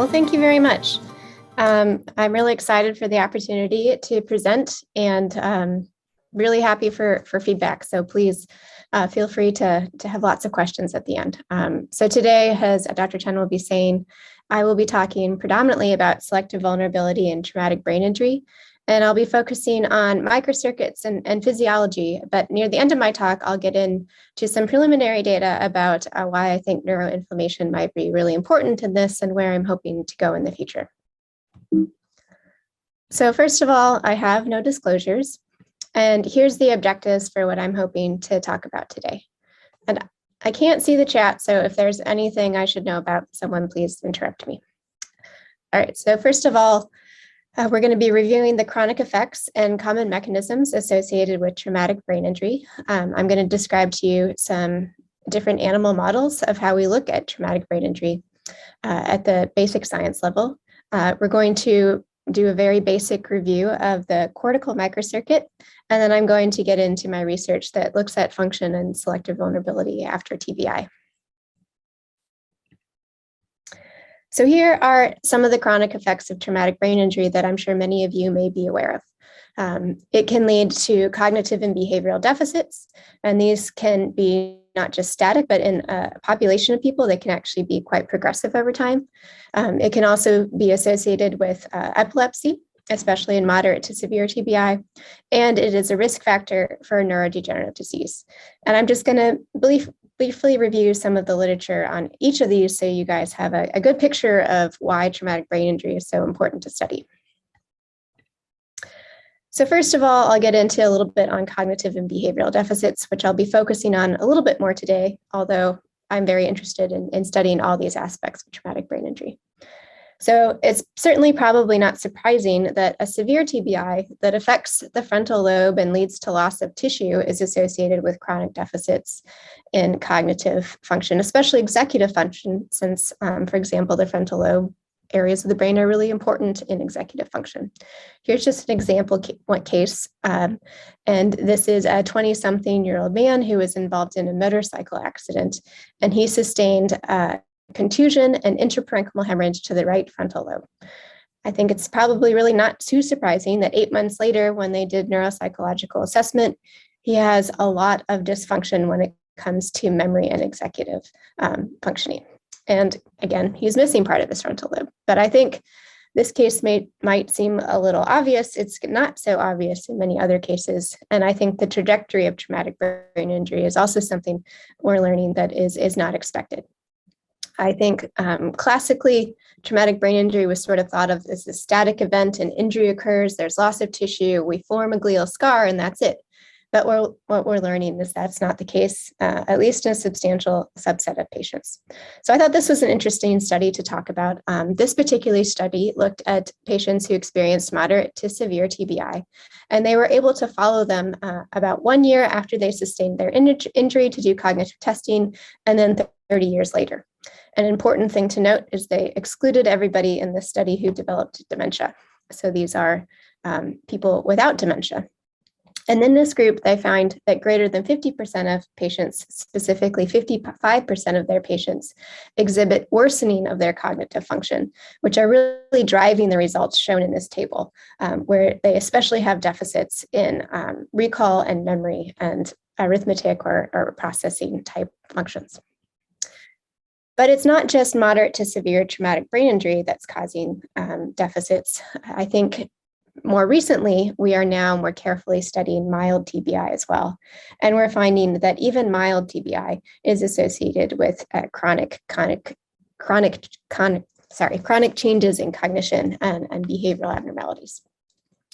Well, thank you very much. I'm really excited for the opportunity to present and really happy for feedback. So please feel free to have lots of questions at the end. So today, as Dr. Chen will be saying, I will be talking predominantly about selective vulnerability and traumatic brain injury. And I'll be focusing on microcircuits and physiology, but near the end of my talk, I'll get into some preliminary data about why I think neuroinflammation might be really important in this and where I'm hoping to go in the future. So first of all, I have no disclosures, and here's the objectives for what I'm hoping to talk about today. And I can't see the chat, so if there's anything I should know about, someone please interrupt me. All right, so first of all, we're going to be reviewing the chronic effects and common mechanisms associated with traumatic brain injury. I'm going to describe to you some different animal models of how we look at traumatic brain injury at the basic science level. We're going to do a very basic review of the cortical microcircuit, and then I'm going to get into my research that looks at function and selective vulnerability after TBI. So here are some of the chronic effects of traumatic brain injury that I'm sure many of you may be aware of. It can lead to cognitive and behavioral deficits, and these can be not just static, but in a population of people, they can actually be quite progressive over time. It can also be associated with epilepsy, especially in moderate to severe TBI, and it is a risk factor for neurodegenerative disease. And I'm just going to briefly review some of the literature on each of these so you guys have a good picture of why traumatic brain injury is so important to study. So first of all, I'll get into a little bit on cognitive and behavioral deficits, which I'll be focusing on a little bit more today, although I'm very interested in studying all these aspects of traumatic brain injury. So it's certainly probably not surprising that a severe TBI that affects the frontal lobe and leads to loss of tissue is associated with chronic deficits in cognitive function, especially executive function, since, for example, the frontal lobe areas of the brain are really important in executive function. Here's just an example case, and this is a 20-something-year-old man who was involved in a motorcycle accident, and he sustained contusion and intraparenchymal hemorrhage to the right frontal lobe. I think it's probably really not too surprising that 8 months later, when they did neuropsychological assessment, he has a lot of dysfunction when it comes to memory and executive functioning. And again, he's missing part of his frontal lobe. But I think this case might seem a little obvious. It's not so obvious in many other cases. And I think the trajectory of traumatic brain injury is also something we're learning that is not expected. I think classically, traumatic brain injury was sort of thought of as a static event. An injury occurs, there's loss of tissue, we form a glial scar, and that's it. But what we're learning is that's not the case, at least in a substantial subset of patients. So I thought this was an interesting study to talk about. This particular study looked at patients who experienced moderate to severe TBI, and they were able to follow them about 1 year after they sustained their injury to do cognitive testing, and then 30 years later. An important thing to note is they excluded everybody in this study who developed dementia. So these are people without dementia. And in this group, they find that greater than 50% of patients, specifically 55% of their patients, exhibit worsening of their cognitive function, which are really driving the results shown in this table, where they especially have deficits in recall and memory and arithmetic or processing type functions. But it's not just moderate to severe traumatic brain injury that's causing deficits. I think more recently, we are now more carefully studying mild TBI as well. And we're finding that even mild TBI is associated with chronic changes in cognition and behavioral abnormalities.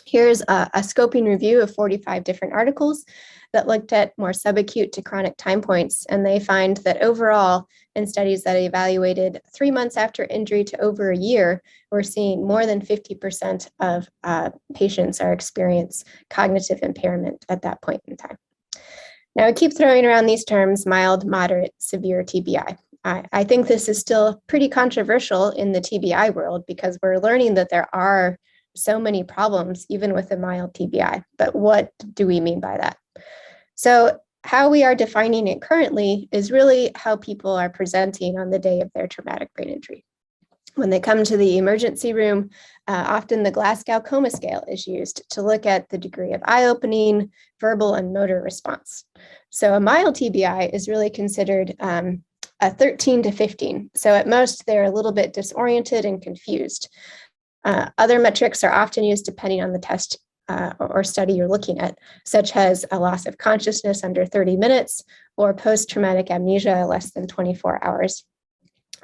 Here's a scoping review of 45 different articles that looked at more subacute to chronic time points, and they find that overall, in studies that evaluated 3 months after injury to over a year, we're seeing more than 50% of patients are experience cognitive impairment at that point in time. Now, I keep throwing around these terms, mild, moderate, severe TBI. I think this is still pretty controversial in the TBI world because we're learning that there are so many problems, even with a mild TBI. But what do we mean by that? So how we are defining it currently is really how people are presenting on the day of their traumatic brain injury. When they come to the emergency room, often the Glasgow Coma Scale is used to look at the degree of eye-opening, verbal, and motor response. So a mild TBI is really considered a 13 to 15. So at most, they're a little bit disoriented and confused. Other metrics are often used depending on the test or study you're looking at, such as a loss of consciousness under 30 minutes or post-traumatic amnesia less than 24 hours.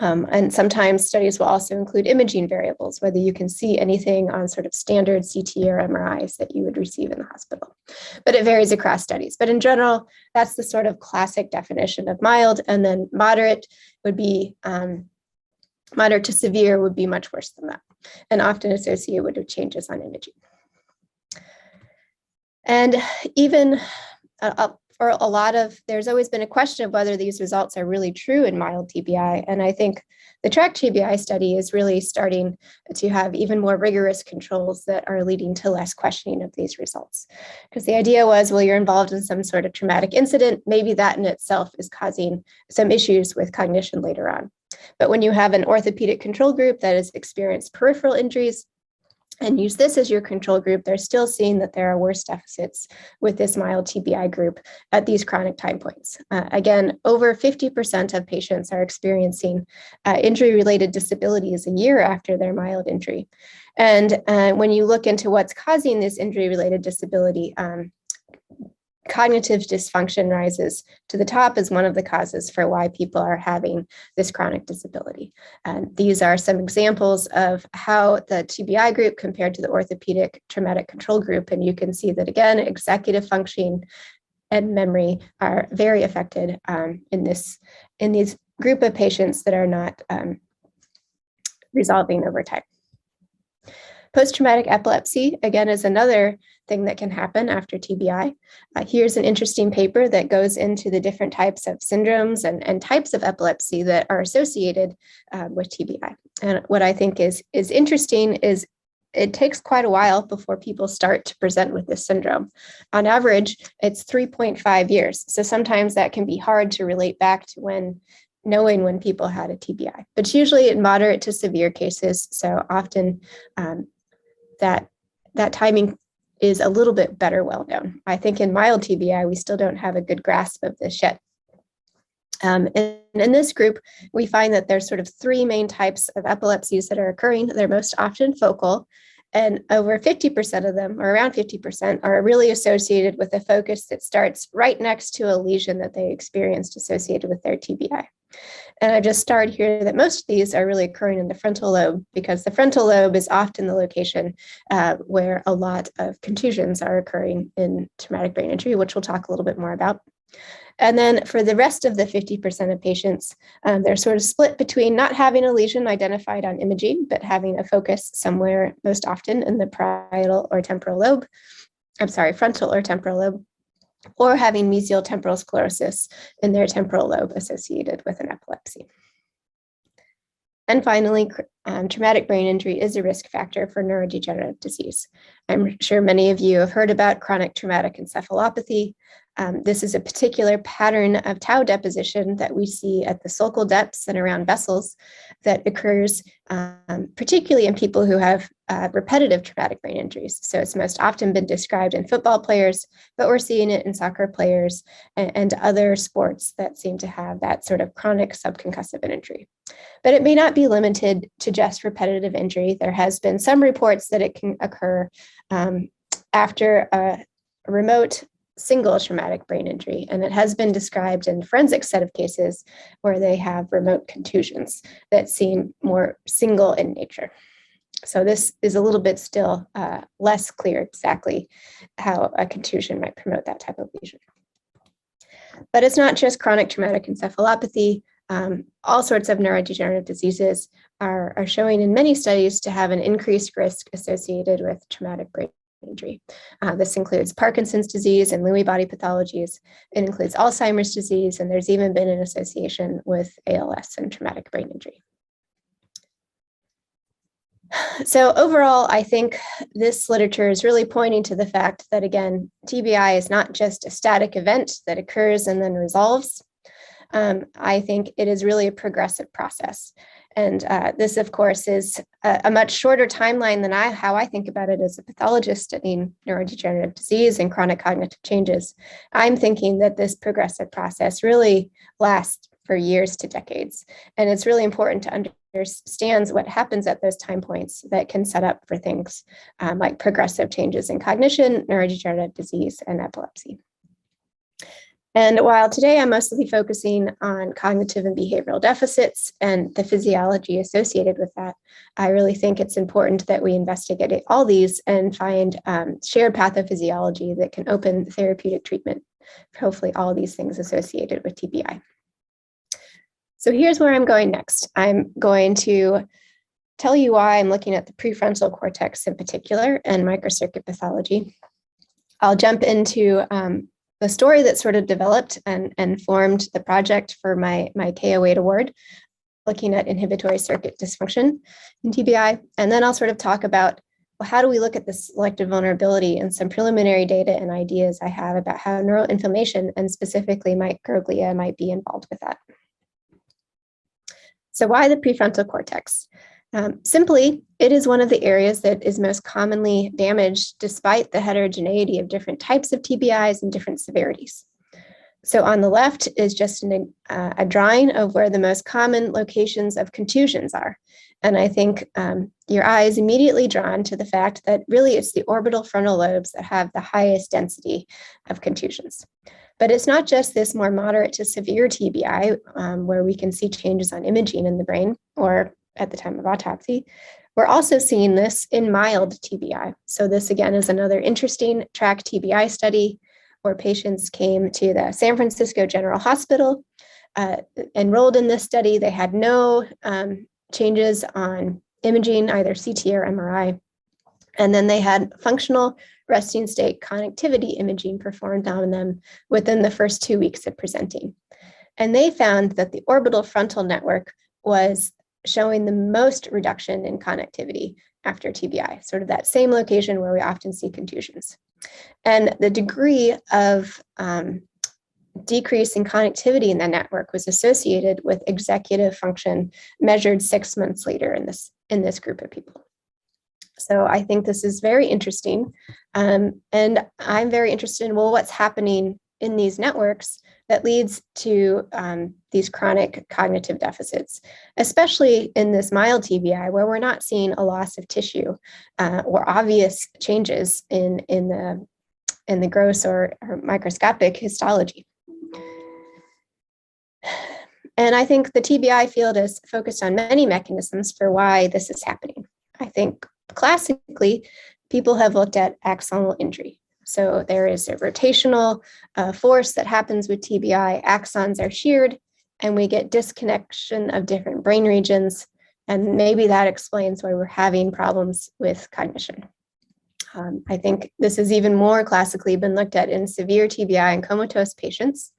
And sometimes studies will also include imaging variables, whether you can see anything on sort of standard CT or MRIs that you would receive in the hospital. But it varies across studies. But in general, that's the sort of classic definition of mild. And then moderate would be, moderate to severe would be much worse than that, and often associated with changes on imaging. And even for a lot of, there's always been a question of whether these results are really true in mild TBI. And I think the TRACK TBI study is really starting to have even more rigorous controls that are leading to less questioning of these results. Because the idea was, well, you're involved in some sort of traumatic incident, maybe that in itself is causing some issues with cognition later on. But when you have an orthopedic control group that has experienced peripheral injuries, and use this as your control group, they're still seeing that there are worse deficits with this mild TBI group at these chronic time points. Again, over 50% of patients are experiencing injury-related disabilities a year after their mild injury. And when you look into what's causing this injury-related disability, cognitive dysfunction rises to the top as one of the causes for why people are having this chronic disability. And these are some examples of how the TBI group compared to the orthopedic traumatic control group. And you can see that, again, executive functioning and memory are very affected in these group of patients that are not resolving over time. Post-traumatic epilepsy, again, is another thing that can happen after TBI. Here's an interesting paper that goes into the different types of syndromes and types of epilepsy that are associated with TBI. And what I think is interesting is it takes quite a while before people start to present with this syndrome. On average, it's 3.5 years. So sometimes that can be hard to relate back to knowing when people had a TBI, but it's usually in moderate to severe cases. So often that timing is a little bit better well known. I think in mild TBI, we still don't have a good grasp of this yet. And in this group, we find that there's sort of three main types of epilepsies that are occurring. They're most often focal, and over 50% of them, or around 50%, are really associated with a focus that starts right next to a lesion that they experienced associated with their TBI. And I just started here that most of these are really occurring in the frontal lobe, because the frontal lobe is often the location where a lot of contusions are occurring in traumatic brain injury, which we'll talk a little bit more about. And then for the rest of the 50% of patients, they're sort of split between not having a lesion identified on imaging, but having a focus somewhere, most often in the frontal or temporal lobe, or having mesial temporal sclerosis in their temporal lobe associated with an epilepsy. And finally, traumatic brain injury is a risk factor for neurodegenerative disease. I'm sure many of you have heard about chronic traumatic encephalopathy. This is a particular pattern of tau deposition that we see at the sulcal depths and around vessels that occurs particularly in people who have repetitive traumatic brain injuries. So it's most often been described in football players, but we're seeing it in soccer players and other sports that seem to have that sort of chronic subconcussive injury. But it may not be limited to just repetitive injury. There has been some reports that it can occur after a remote single traumatic brain injury, and it has been described in a forensic set of cases where they have remote contusions that seem more single in nature. So this is a little bit still less clear exactly how a contusion might promote that type of lesion. But it's not just chronic traumatic encephalopathy. All sorts of neurodegenerative diseases are showing in many studies to have an increased risk associated with traumatic brain injury. This includes Parkinson's disease and Lewy body pathologies. It includes Alzheimer's disease, and there's even been an association with ALS and traumatic brain injury. So overall, I think this literature is really pointing to the fact that, again, TBI is not just a static event that occurs and then resolves. I think it is really a progressive process. And this, of course, is a much shorter timeline than how I think about it as a pathologist studying neurodegenerative disease and chronic cognitive changes. I'm thinking that this progressive process really lasts for years to decades. And it's really important to understand what happens at those time points that can set up for things like progressive changes in cognition, neurodegenerative disease, and epilepsy. And while today I'm mostly focusing on cognitive and behavioral deficits and the physiology associated with that, I really think it's important that we investigate all these and find shared pathophysiology that can open therapeutic treatment for hopefully all these things associated with TBI. So here's where I'm going next. I'm going to tell you why I'm looking at the prefrontal cortex in particular and microcircuit pathology. I'll jump into the story that sort of developed and formed the project for my KO8 award, looking at inhibitory circuit dysfunction in TBI. And then I'll sort of talk about, well, how do we look at this selective vulnerability and some preliminary data and ideas I have about how neuroinflammation and specifically microglia might be involved with that. So why the prefrontal cortex? Simply, it is one of the areas that is most commonly damaged despite the heterogeneity of different types of TBIs and different severities. So on the left is just a drawing of where the most common locations of contusions are. And I think your eye is immediately drawn to the fact that really it's the orbital frontal lobes that have the highest density of contusions. But it's not just this more moderate to severe TBI where we can see changes on imaging in the brain or at the time of autopsy. We're also seeing this in mild TBI. So this again is another interesting track TBI study where patients came to the San Francisco General Hospital, enrolled in this study. They had no changes on imaging, either CT or MRI. And then they had functional resting state connectivity imaging performed on them within the first 2 weeks of presenting. And they found that the orbital frontal network was showing the most reduction in connectivity after TBI, sort of that same location where we often see contusions. And the degree of decrease in connectivity in the network was associated with executive function measured 6 months later in this group of people. So I think this is very interesting. And I'm very interested in, well, what's happening in these networks that leads to these chronic cognitive deficits, especially in this mild TBI where we're not seeing a loss of tissue or obvious changes in the gross or microscopic histology. And I think the TBI field is focused on many mechanisms for why this is happening. I think classically, people have looked at axonal injury. So there is a rotational force that happens with TBI. Axons are sheared, and we get disconnection of different brain regions. And maybe that explains why we're having problems with cognition. I think this has even more classically been looked at in severe TBI and comatose patients.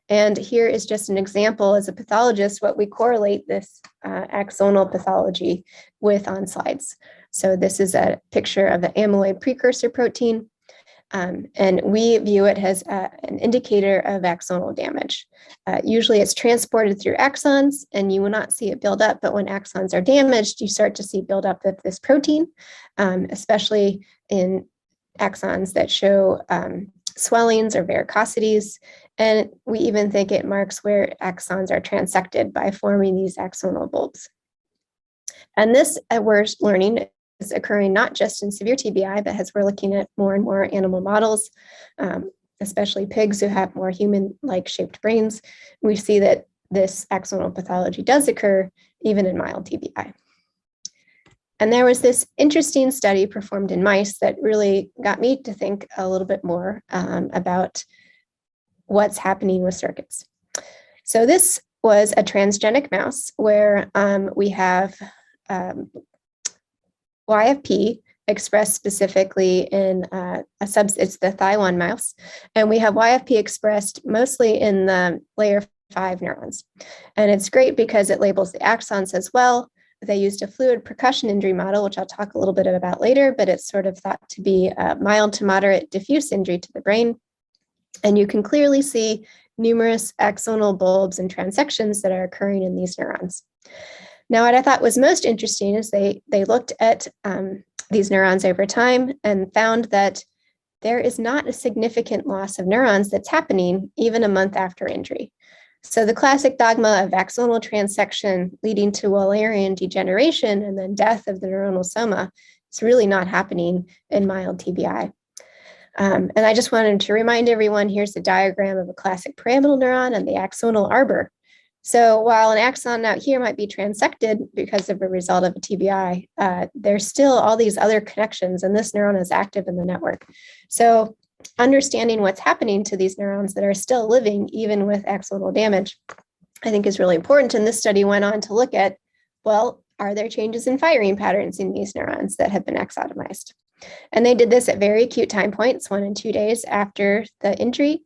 And here is just an example as a pathologist, what we correlate this axonal pathology with on slides. So this is a picture of the amyloid precursor protein. And we view it as an indicator of axonal damage. Usually it's transported through axons and you will not see it build up, but when axons are damaged, you start to see buildup of this protein, especially in axons that show swellings or varicosities. And we even think it marks where axons are transected by forming these axonal bulbs. And this, we're learning, is occurring not just in severe TBI, but as we're looking at more and more animal models, especially pigs who have more human-like shaped brains, we see that this axonal pathology does occur even in mild TBI. And there was this interesting study performed in mice that really got me to think a little bit more about what's happening with circuits. So this was a transgenic mouse where we have YFP expressed specifically in it's the Thy1 mouse, and we have YFP expressed mostly in the layer 5 neurons. And it's great because it labels the axons as well. They used a fluid percussion injury model, which I'll talk a little bit about later, but it's sort of thought to be a mild to moderate diffuse injury to the brain. And you can clearly see numerous axonal bulbs and transections that are occurring in these neurons. Now, what I thought was most interesting is they looked at these neurons over time and found that there is not a significant loss of neurons that's happening even a month after injury. So the classic dogma of axonal transection leading to Wallerian degeneration and then death of the neuronal soma is really not happening in mild TBI. And I just wanted to remind everyone, here's a diagram of a classic pyramidal neuron and the axonal arbor. So while an axon out here might be transected because of a result of a TBI, there's still all these other connections, and this neuron is active in the network. So understanding what's happening to these neurons that are still living, even with axonal damage, I think is really important. And this study went on to look at, well, are there changes in firing patterns in these neurons that have been axotomized? And they did this at very acute time points, 1 and 2 days after the injury.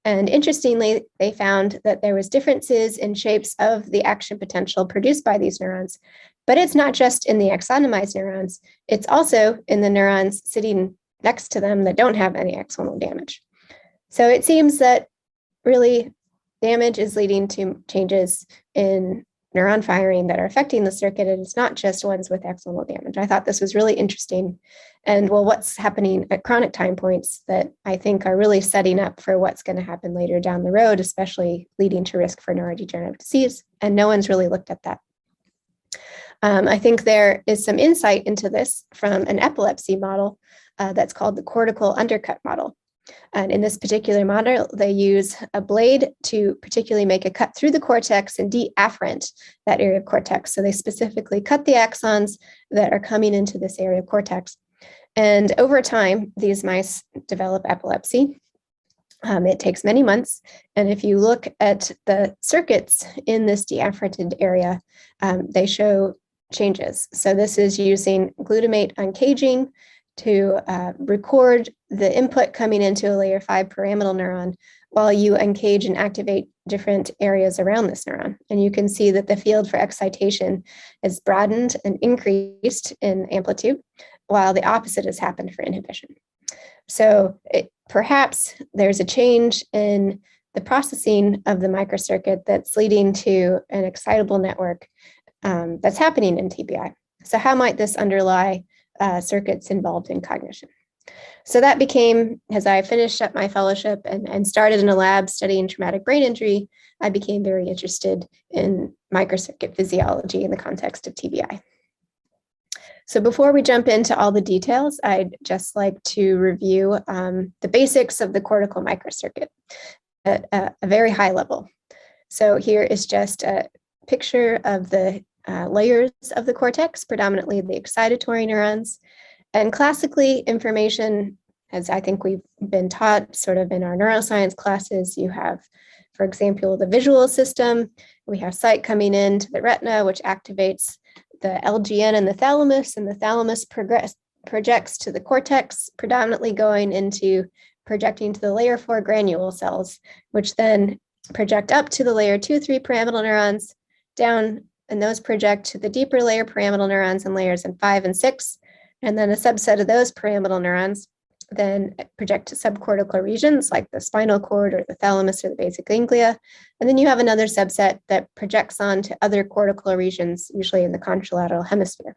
And interestingly, they found that there was differences in shapes of the action potential produced by these neurons. But it's not just in the axonomized neurons, it's also in the neurons sitting next to them that don't have any axonal damage. So it seems that really damage is leading to changes in neuron firing that are affecting the circuit, and it's not just ones with axonal damage. I thought this was really interesting. And well, what's happening at chronic time points that I think are really setting up for what's going to happen later down the road, especially leading to risk for neurodegenerative disease. And no one's really looked at that. I think there is some insight into this from an epilepsy model that's called the cortical undercut model. And in this particular model, they use a blade to particularly make a cut through the cortex and de-afferent that area of cortex. So they specifically cut the axons that are coming into this area of cortex. And over time, these mice develop epilepsy. It takes many months. And if you look at the circuits in this de-afferented area, they show changes. So this is using glutamate uncaging to record the input coming into a layer 5 pyramidal neuron while you uncage and activate different areas around this neuron. And you can see that the field for excitation is broadened and increased in amplitude, while the opposite has happened for inhibition. So perhaps there's a change in the processing of the microcircuit that's leading to an excitable network that's happening in TBI. So how might this underlie circuits involved in cognition? So that became, as I finished up my fellowship and started in a lab studying traumatic brain injury, I became very interested in microcircuit physiology in the context of TBI. So before we jump into all the details, I'd just like to review the basics of the cortical microcircuit at a very high level. So here is just a picture of the layers of the cortex, predominantly the excitatory neurons. And classically, information, as I think we've been taught sort of in our neuroscience classes, you have, for example, the visual system. We have sight coming into the retina, which activates the LGN in the thalamus, and the thalamus projects to the cortex, predominantly going into projecting to the layer 4 granule cells, which then project up to the layer 2-3 pyramidal neurons, down, and those project to the deeper layer pyramidal neurons in layers 5 and 6. And then a subset of those pyramidal neurons then project to subcortical regions like the spinal cord or the thalamus or the basic ganglia. And then you have another subset that projects on to other cortical regions, usually in the contralateral hemisphere.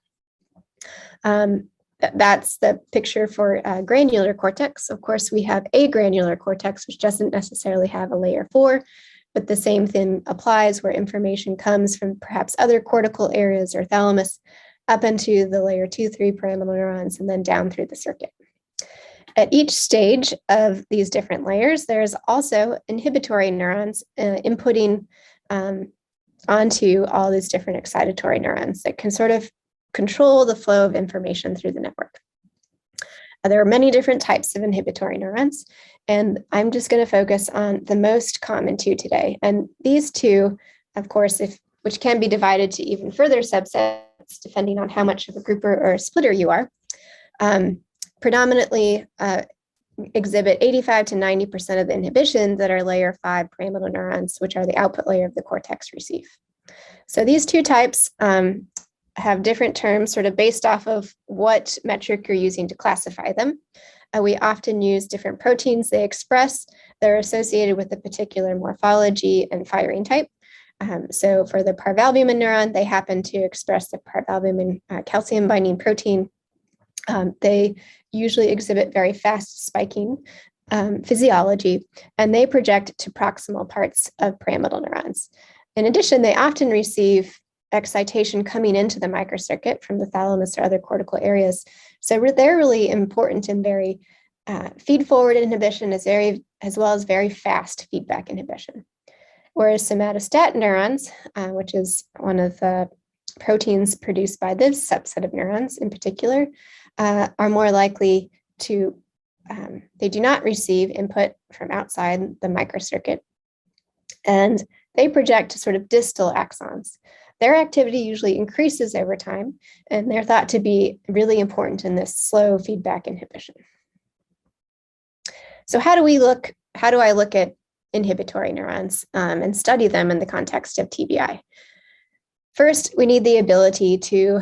That's the picture for granular cortex. Of course, we have agranular cortex, which doesn't necessarily have a layer 4, but the same thing applies where information comes from perhaps other cortical areas or thalamus up into the layer 2-3 pyramidal neurons and then down through the circuit. At each stage of these different layers, there's also inhibitory neurons inputting onto all these different excitatory neurons that can sort of control the flow of information through the network. There are many different types of inhibitory neurons, and I'm just going to focus on the most common two today. And these two, of course, which can be divided to even further subsets depending on how much of a grouper or a splitter you are, predominantly exhibit 85 to 90% of the inhibition that are layer 5 pyramidal neurons, which are the output layer of the cortex, receive. So these two types have different terms sort of based off of what metric you're using to classify them. We often use different proteins they express they're associated with a particular morphology and firing type. So for the parvalbumin neuron, they happen to express the parvalbumin calcium binding protein. They usually exhibit very fast spiking physiology, and they project to proximal parts of pyramidal neurons. In addition, they often receive excitation coming into the microcircuit from the thalamus or other cortical areas. So they're really important in very feed-forward inhibition as well as very fast feedback inhibition. Whereas somatostatin neurons, which is one of the proteins produced by this subset of neurons in particular, are more likely to, they do not receive input from outside the microcircuit, and they project to sort of distal axons. Their activity usually increases over time, and they're thought to be really important in this slow feedback inhibition. So how do I look at inhibitory neurons and study them in the context of TBI? First, we need the ability to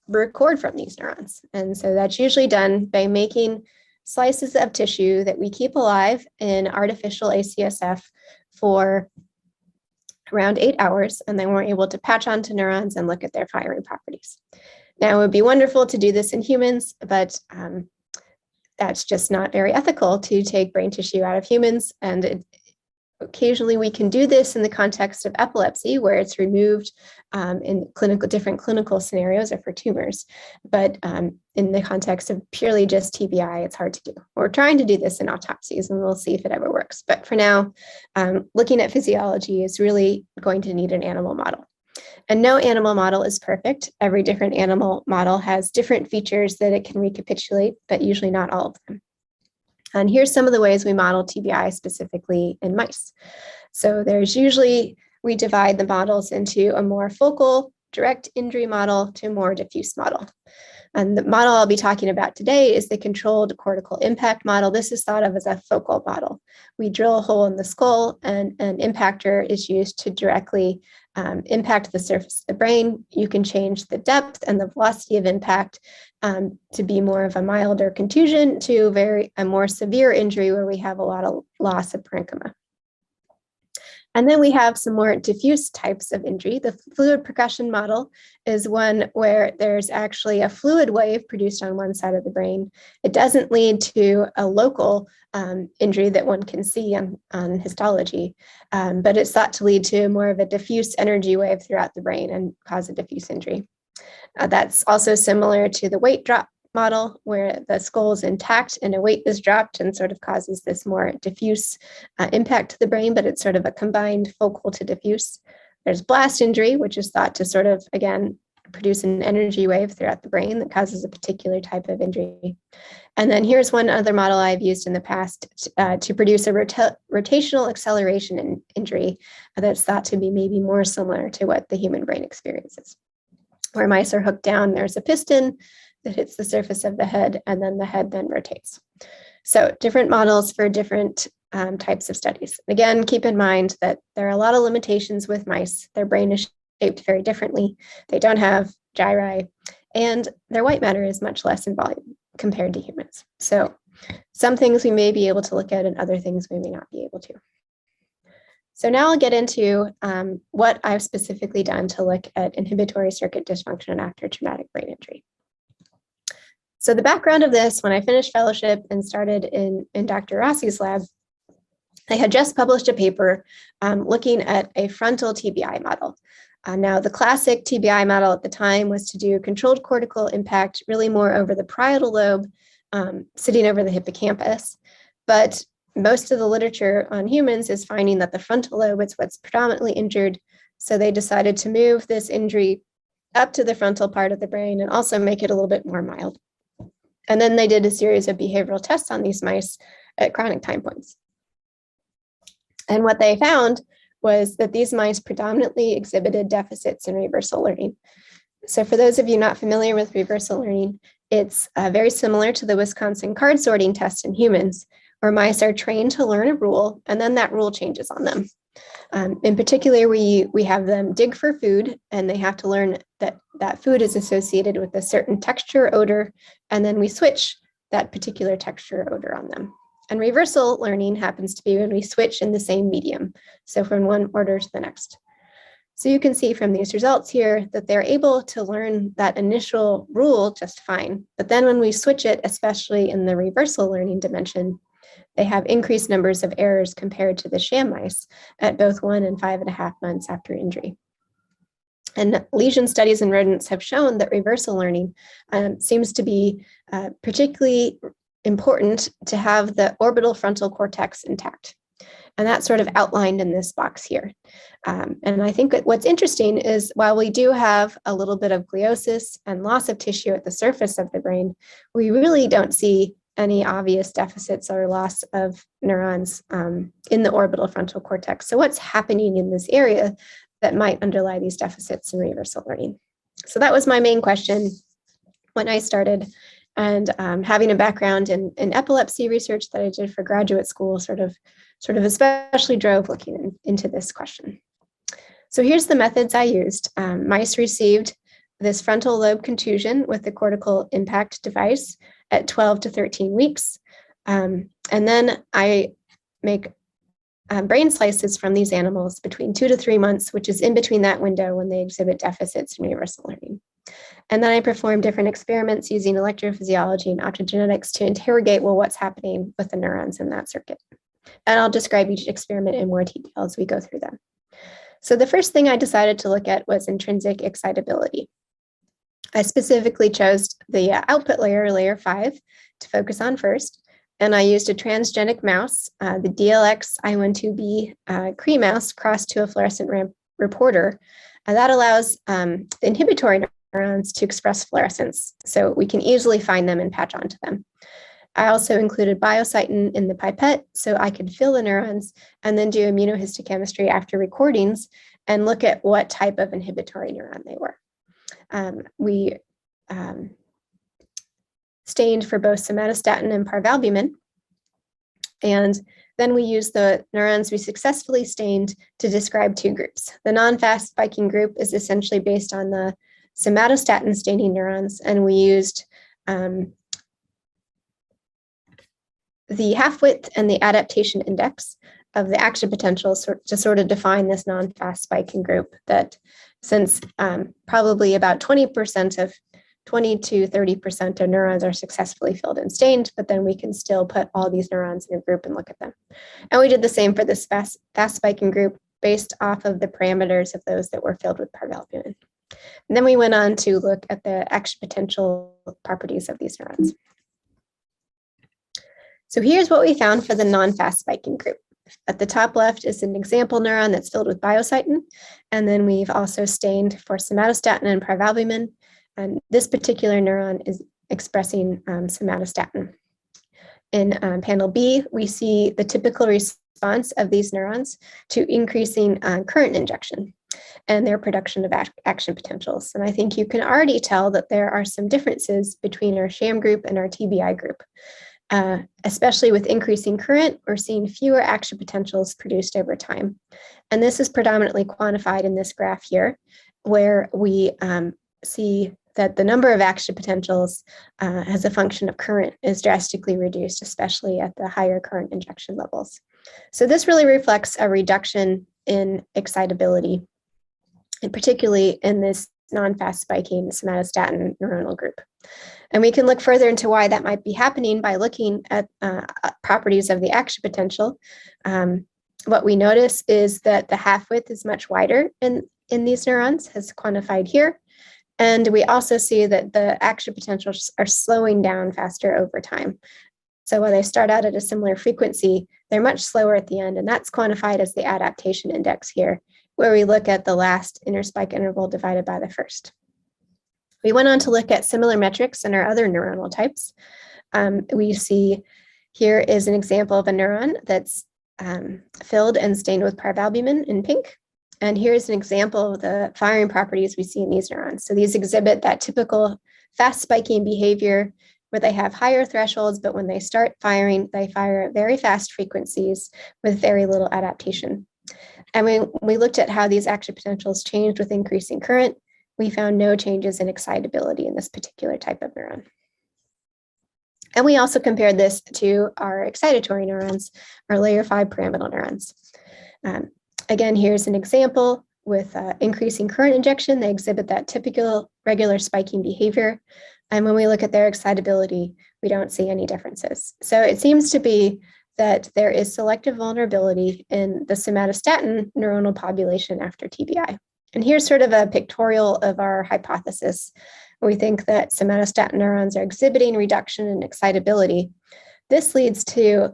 record from these neurons. And so that's usually done by making slices of tissue that we keep alive in artificial ACSF for around 8 hours, and then we're able to patch onto neurons and look at their firing properties. Now, it would be wonderful to do this in humans, but that's just not very ethical to take brain tissue out of humans. And occasionally we can do this in the context of epilepsy, where it's removed in different clinical scenarios or for tumors. But in the context of purely just TBI, it's hard to do. We're trying to do this in autopsies, and we'll see if it ever works. But for now, looking at physiology is really going to need an animal model. And no animal model is perfect. Every different animal model has different features that it can recapitulate, but usually not all of them. And here's some of the ways we model TBI specifically in mice. So we divide the models into a more focal, direct injury model to a more diffuse model. And the model I'll be talking about today is the controlled cortical impact model. This is thought of as a focal model. We drill a hole in the skull, and an impactor is used to directly impact the surface of the brain. You can change the depth and the velocity of impact to be more of a milder contusion to a more severe injury where we have a lot of loss of parenchyma. And then we have some more diffuse types of injury. The fluid percussion model is one where there's actually a fluid wave produced on one side of the brain. It doesn't lead to a local injury that one can see on histology, but it's thought to lead to more of a diffuse energy wave throughout the brain and cause a diffuse injury. That's also similar to the weight drop model, where the skull is intact and a weight is dropped and sort of causes this more diffuse impact to the brain, but it's sort of a combined focal to diffuse. There's blast injury, which is thought to sort of, again, produce an energy wave throughout the brain that causes a particular type of injury. And then here's one other model I've used in the past to produce a rotational acceleration injury that's thought to be maybe more similar to what the human brain experiences. Where mice are hooked down, there's a piston that hits the surface of the head, and then the head then rotates. So different models for different types of studies. Again, keep in mind that there are a lot of limitations with mice. Their brain is shaped very differently. They don't have gyri, and their white matter is much less in volume compared to humans. So some things we may be able to look at and other things we may not be able to. So now I'll get into what I've specifically done to look at inhibitory circuit dysfunction after traumatic brain injury. So the background of this, when I finished fellowship and started in Dr. Rossi's lab, I had just published a paper looking at a frontal TBI model. Now, the classic TBI model at the time was to do controlled cortical impact, really more over the parietal lobe, sitting over the hippocampus. But most of the literature on humans is finding that the frontal lobe is what's predominantly injured. So they decided to move this injury up to the frontal part of the brain and also make it a little bit more mild. And then they did a series of behavioral tests on these mice at chronic time points. And what they found was that these mice predominantly exhibited deficits in reversal learning. So for those of you not familiar with reversal learning, it's very similar to the Wisconsin card sorting test in humans, where mice are trained to learn a rule, and then that rule changes on them. In particular, we have them dig for food, and they have to learn that that food is associated with a certain texture, odor, and then we switch that particular texture or odor on them. And reversal learning happens to be when we switch in the same medium, so from one order to the next. So you can see from these results here that they're able to learn that initial rule just fine. But then when we switch it, especially in the reversal learning dimension, they have increased numbers of errors compared to the sham mice at both 1 and 5.5 months after injury. And lesion studies in rodents have shown that reversal learning seems to be particularly important to have the orbital frontal cortex intact. And that's sort of outlined in this box here. And I think that what's interesting is while we do have a little bit of gliosis and loss of tissue at the surface of the brain, we really don't see any obvious deficits or loss of neurons in the orbital frontal cortex. So what's happening in this area that might underlie these deficits in reversal learning? So that was my main question when I started. And having a background in epilepsy research that I did for graduate school sort of especially drove looking into this question. So here's the methods I used. Mice received this frontal lobe contusion with the cortical impact device at 12 to 13 weeks. And then I make brain slices from these animals between 2 to 3 months, which is in between that window when they exhibit deficits in reversal learning. And then I perform different experiments using electrophysiology and optogenetics to interrogate, well, what's happening with the neurons in that circuit. And I'll describe each experiment in more detail as we go through them. So the first thing I decided to look at was intrinsic excitability. I specifically chose the output layer, layer 5, to focus on first. And I used a transgenic mouse, the DLX I12B Cree mouse, crossed to a fluorescent reporter. That allows the inhibitory neurons to express fluorescence, so we can easily find them and patch onto them. I also included biocytin in the pipette, so I could fill the neurons and then do immunohistochemistry after recordings and look at what type of inhibitory neuron they were. We stained for both somatostatin and parvalbumin, and then we used the neurons we successfully stained to describe 2 groups. The non-fast spiking group is essentially based on the somatostatin staining neurons, and we used the half-width and the adaptation index of the action potential to sort of define this non-fast spiking group that, since probably about 20 to 30% of neurons are successfully filled and stained, but then we can still put all these neurons in a group and look at them. And we did the same for this fast spiking group based off of the parameters of those that were filled with parvalbumin. And then we went on to look at the action potential properties of these neurons. So here's what we found for the non-fast spiking group. At the top left is an example neuron that's filled with biocytin, and then we've also stained for somatostatin and parvalbumin, and this particular neuron is expressing somatostatin. In panel B, we see the typical response of these neurons to increasing current injection and their production of action potentials. And I think you can already tell that there are some differences between our sham group and our TBI group. Especially with increasing current, we're seeing fewer action potentials produced over time. And this is predominantly quantified in this graph here, where we see that the number of action potentials as a function of current is drastically reduced, especially at the higher current injection levels. So this really reflects a reduction in excitability, and particularly in this non-fast spiking somatostatin neuronal group. And we can look further into why that might be happening by looking at properties of the action potential. What we notice is that the half-width is much wider in these neurons, as quantified here. And we also see that the action potentials are slowing down faster over time. So while they start out at a similar frequency, they're much slower at the end, and that's quantified as the adaptation index here, where we look at the last interspike interval divided by the first. We went on to look at similar metrics in our other neuronal types. We see here is an example of a neuron that's filled and stained with parvalbumin in pink. And here's an example of the firing properties we see in these neurons. So these exhibit that typical fast spiking behavior where they have higher thresholds, but when they start firing, they fire at very fast frequencies with very little adaptation. And when we looked at how these action potentials changed with increasing current, we found no changes in excitability in this particular type of neuron. And we also compared this to our excitatory neurons, our layer 5 pyramidal neurons. Again, here's an example with increasing current injection. They exhibit that typical regular spiking behavior. And when we look at their excitability, we don't see any differences. So it seems to be that there is selective vulnerability in the somatostatin neuronal population after TBI. And here's sort of a pictorial of our hypothesis. We think that somatostatin neurons are exhibiting reduction in excitability. This leads to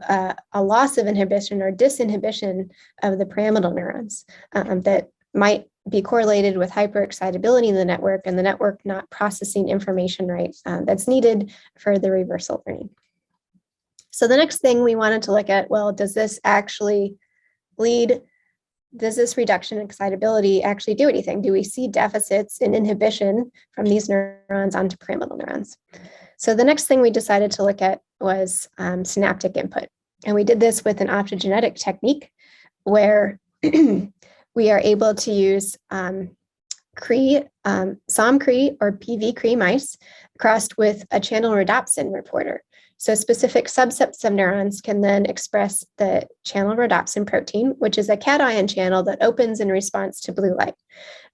a loss of inhibition or disinhibition of the pyramidal neurons that might be correlated with hyperexcitability in the network and the network not processing information right that's needed for the reversal learning. So the next thing we wanted to look at, well, does this reduction in excitability actually do anything? Do we see deficits in inhibition from these neurons onto pyramidal neurons? So the next thing we decided to look at was synaptic input. And we did this with an optogenetic technique where we are able to use SOM-Cre or PV-Cre mice crossed with a channel rhodopsin reporter. So specific subsets of neurons can then express the channel rhodopsin protein, which is a cation channel that opens in response to blue light.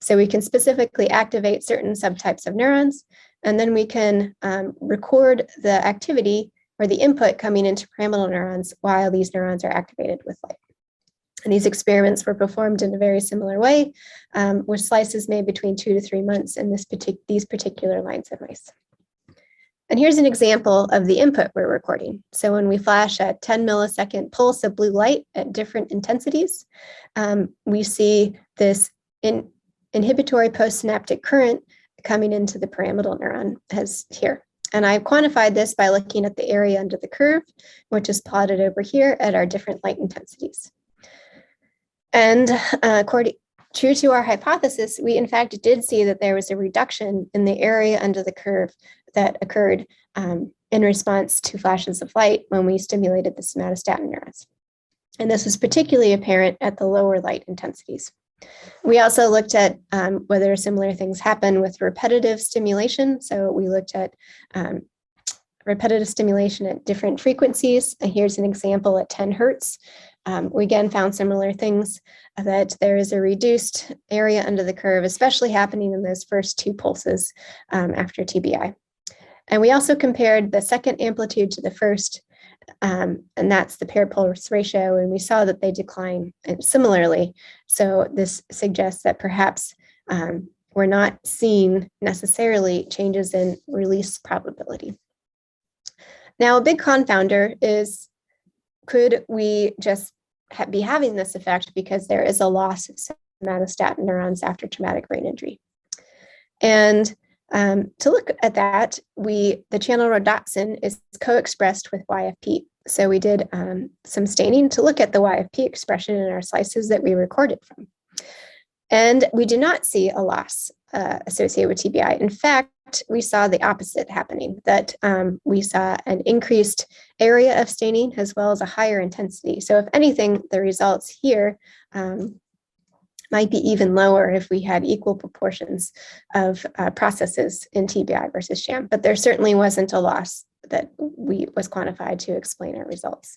So we can specifically activate certain subtypes of neurons, and then we can record the activity or the input coming into pyramidal neurons while these neurons are activated with light. And these experiments were performed in a very similar way, with slices made between 2 to 3 months in these particular lines of mice. And here's an example of the input we're recording. So when we flash a 10 millisecond pulse of blue light at different intensities, we see this inhibitory postsynaptic current coming into the pyramidal neuron as here. And I've quantified this by looking at the area under the curve, which is plotted over here at our different light intensities. And true to our hypothesis, we in fact did see that there was a reduction in the area under the curve that occurred in response to flashes of light when we stimulated the somatostatin neurons. And this was particularly apparent at the lower light intensities. We also looked at whether similar things happen with repetitive stimulation. So we looked at repetitive stimulation at different frequencies. And here's an example at 10 hertz. We again found similar things, that there is a reduced area under the curve, especially happening in those first 2 pulses after TBI. And we also compared the second amplitude to the first, and that's the paired pulse ratio, and we saw that they decline similarly. So this suggests that perhaps we're not seeing necessarily changes in release probability. Now, a big confounder is, could we just be having this effect because there is a loss of somatostatin neurons after traumatic brain injury? And to look at that, the channel rhodopsin is co-expressed with YFP. So we did some staining to look at the YFP expression in our slices that we recorded from. And we did not see a loss associated with TBI. In fact, we saw the opposite happening, that we saw an increased area of staining as well as a higher intensity. So if anything, the results here might be even lower if we had equal proportions of processes in TBI versus sham, but there certainly wasn't a loss that was quantified to explain our results.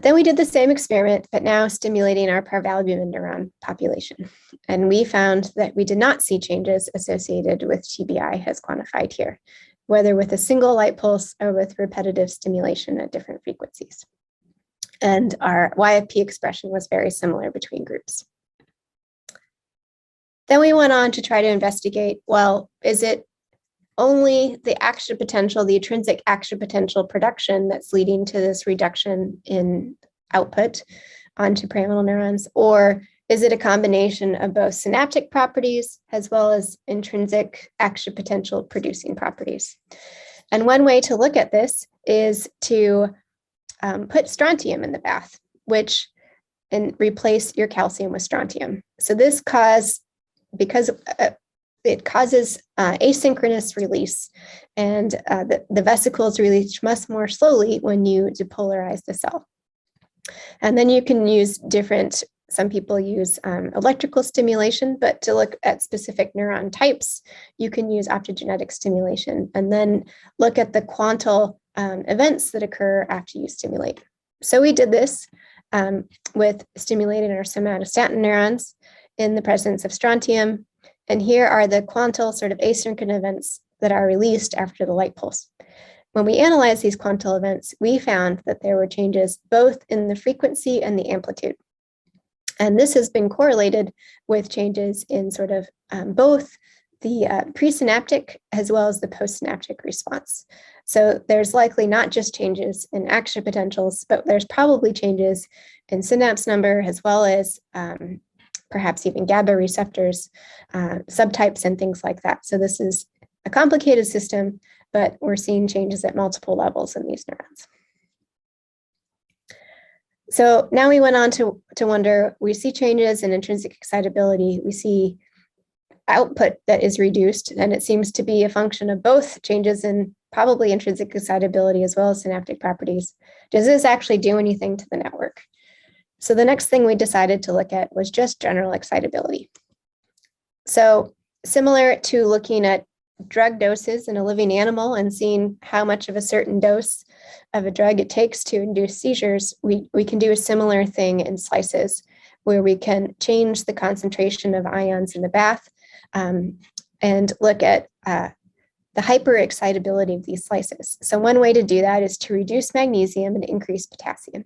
Then we did the same experiment, but now stimulating our parvalbumin neuron population. And we found that we did not see changes associated with TBI as quantified here, whether with a single light pulse or with repetitive stimulation at different frequencies. And our YFP expression was very similar between groups. Then we went on to try to investigate, well, is it only the action potential, the intrinsic action potential production that's leading to this reduction in output onto pyramidal neurons, or is it a combination of both synaptic properties as well as intrinsic action potential producing properties? And one way to look at this is to put strontium in the bath, and replace your calcium with strontium. So this because it causes asynchronous release, and the vesicles release much more slowly when you depolarize the cell. And then you can use different Some people use electrical stimulation, but to look at specific neuron types, you can use optogenetic stimulation and then look at the quantal events that occur after you stimulate. So we did this with stimulating our somatostatin neurons in the presence of strontium. And here are the quantal sort of asynchronous events that are released after the light pulse. When we analyzed these quantal events, we found that there were changes both in the frequency and the amplitude. And this has been correlated with changes in sort of both the presynaptic as well as the postsynaptic response. So there's likely not just changes in action potentials, but there's probably changes in synapse number as well as perhaps even GABA receptors, subtypes, and things like that. So this is a complicated system, but we're seeing changes at multiple levels in these neurons. So now we went on to wonder, we see changes in intrinsic excitability, we see output that is reduced, and it seems to be a function of both changes in probably intrinsic excitability as well as synaptic properties. Does this actually do anything to the network? So the next thing we decided to look at was just general excitability. So similar to looking at drug doses in a living animal and seeing how much of a certain dose of a drug it takes to induce seizures, we can do a similar thing in slices where we can change the concentration of ions in the bath and look at the hyperexcitability of these slices. So one way to do that is to reduce magnesium and increase potassium.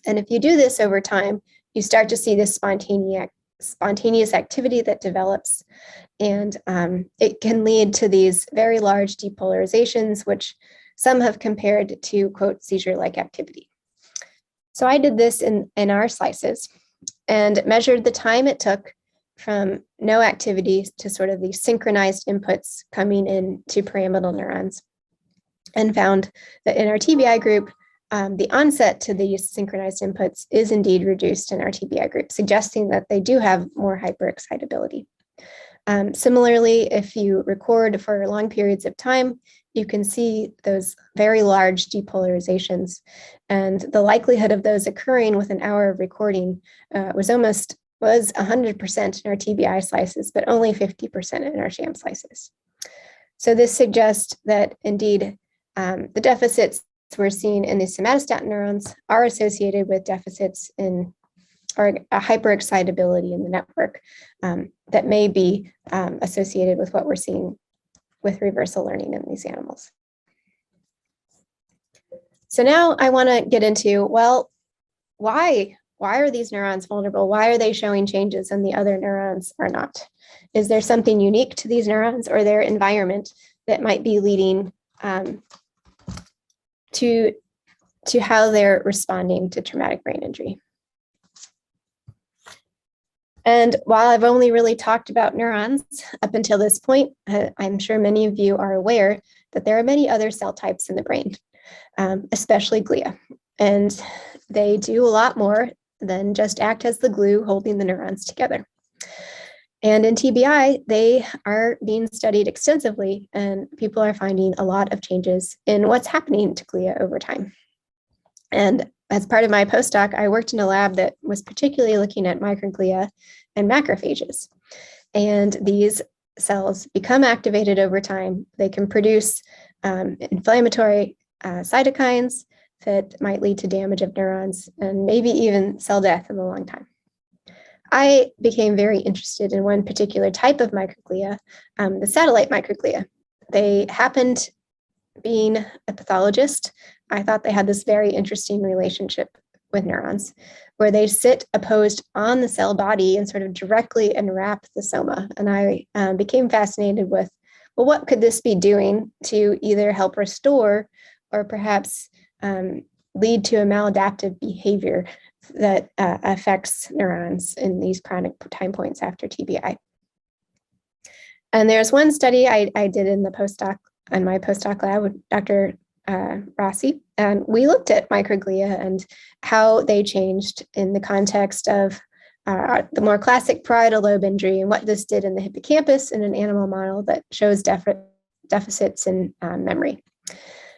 And if you do this over time, you start to see this spontaneous activity that develops, and it can lead to these very large depolarizations, which some have compared to, quote, seizure-like activity. So I did this in our slices and measured the time it took from no activity to sort of these synchronized inputs coming in to pyramidal neurons, and found that in our TBI group, the onset to these synchronized inputs is indeed reduced in our TBI group, suggesting that they do have more hyperexcitability. Similarly, if you record for long periods of time, you can see those very large depolarizations, and the likelihood of those occurring with an hour of recording was 100% in our TBI slices, but only 50% in our sham slices. So this suggests that indeed the deficits we're seeing in the somatostatin neurons are associated with deficits in or a hyperexcitability in the network that may be associated with what we're seeing with reversal learning in these animals. So now I want to get into, well, why are these neurons vulnerable? Why are they showing changes and the other neurons are not? Is there something unique to these neurons or their environment that might be leading to how they're responding to traumatic brain injury? And while I've only really talked about neurons up until this point, I'm sure many of you are aware that there are many other cell types in the brain, especially glia. And they do a lot more than just act as the glue holding the neurons together. And in TBI, they are being studied extensively, and people are finding a lot of changes in what's happening to glia over time. And as part of my postdoc, I worked in a lab that was particularly looking at microglia and macrophages. And these cells become activated over time. They can produce inflammatory cytokines that might lead to damage of neurons and maybe even cell death in the long time. I became very interested in one particular type of microglia, the satellite microglia. They happened being a pathologist. I thought they had this very interesting relationship with neurons, where they sit opposed on the cell body and sort of directly enwrap the soma. And I became fascinated with, well, what could this be doing to either help restore or perhaps lead to a maladaptive behavior that affects neurons in these chronic time points after TBI. And there's one study I did in my postdoc lab with Dr. Rossi, and we looked at microglia and how they changed in the context of the more classic parietal lobe injury and what this did in the hippocampus in an animal model that shows deficits in memory.